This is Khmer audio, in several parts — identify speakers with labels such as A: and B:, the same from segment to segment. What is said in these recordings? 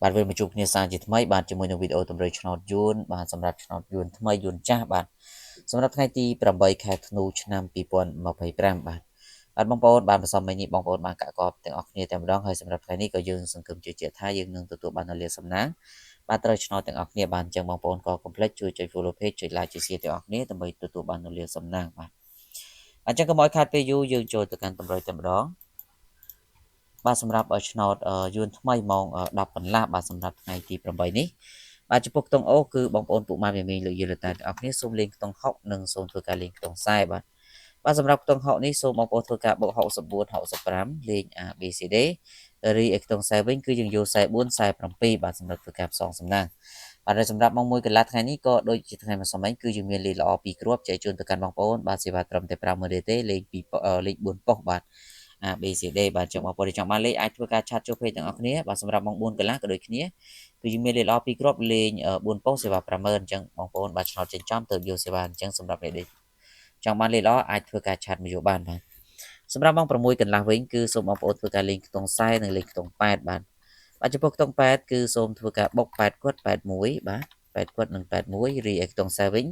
A: បាទវិលមកជួបគ្នាសារជាថ្មីបាទជាមួយនឹងវីដេអូតម្រូវឆ្នោតយួនបាទសម្រាប់ឆ្នោតយួនថ្មីយួនចាស់បាទសម្រាប់ថ្ងៃទី8ខែធ្នូឆ្នាំ2025បាទបងប្អូនបាទម្សិលមិញនេះបងប្អូនបានកាក់កបទាំងអស់គ្នាតែម្ដងហើយសម្រាប់ថ្ងៃនេះក៏យើងសង្ឃឹមជឿជាក់ថាយើងនឹងទទួលបាននូវលាភសំណាងបាទត្រូវឆ្នោតទាំងអស់គ្នាបាទអញ្ចឹងបងប្អូនក៏កុំភ្លេចជួយចុច follow page ចុច like ចុច share ទាំងអស់គ្នាដើម្បីទទួលបាននូវលាភសំណាងបាទអញ្ចឹងកុំឲ្យខាតពេលយូរយើងចូលទៅកាន់តម្រុយតែម្ដងបាទសម្រាប់ឆ្នោតយួនថ្មីម៉ោង10កន្លះបាទសម្រាប់ថ្ងៃទី8នេះបាទចំពោះខ្ទង់អូគឺបងប្អូនពុកម៉ែមីលោកយាយលោកតាទាំងអស់គ្នាសូមលេងខ្ទង់60និងសូមធ្វើការលេងខ្ទង់40បាទសម្រាប់ខ្ទង់60នេះសូមបងប្អូនធ្វើការបុក64 65លេង A B C D រីឯខ្ទង់40វិញគឺយើងយក44 47បាទសម្រាប់ធ្វើការផ្សងសំណាងបាទហើយសម្រាប់ម៉ោង1កន្លះថ្ងៃនេះក៏ដូចជាថ្ងៃម្សិលមិញគឺយើងមានលេខល្អ2គ្រាប់ចែកជូនទៅកាន់បងប្អូនបាទសេវាត្រឹមតែ50000ទេលេខលេខ4ប៉ុស្តិ៍បាទA B C D បាទចាំបងប្អូនចង់បានលេខអាចធ្វើការឆាតចូលពេកទាំងអស់គ្នាបាទសម្រាប់ម៉ោង4កន្លះក៏ដូចគ្នាគឺយើងមានលេខល្អ2គ្រាប់លេខ4ប៉ុស្តិ៍សេវា50000អញ្ចឹងបងប្អូនបាទឆ្នោតចិញ្ចឹមទៅយកសេវាអញ្ចឹងសម្រាប់អ្នកដែលចង់បានលេខល្អអាចធ្វើការឆាតមកយកបានបាទសម្រាប់ម៉ោង6កន្លះវិញគឺសូមបងប្អូនធ្វើការលេងខ្ទង់40និងលេងខ្ទង់8បាទបាទចំពោះខ្ទង់8គឺសូមធ្វើការបុក8គាត់81បាទ8គាត់និង81រីឯខ្ទង់40វិញ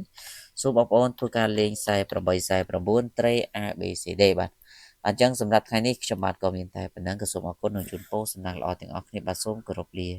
A: សូមបងប្អូនធ្វើការលេង48 49ត្រេ A B C D បាទអញ្ចឹងសម្រាប់ថ្ងៃនេះខ្ញុំបាទក៏មានតែប៉ុណ្ណឹងក៏សូមអរគុណនិងជូនពរសំណាងល្អទាំងអស់គ្នាបាទសូមគោរពលា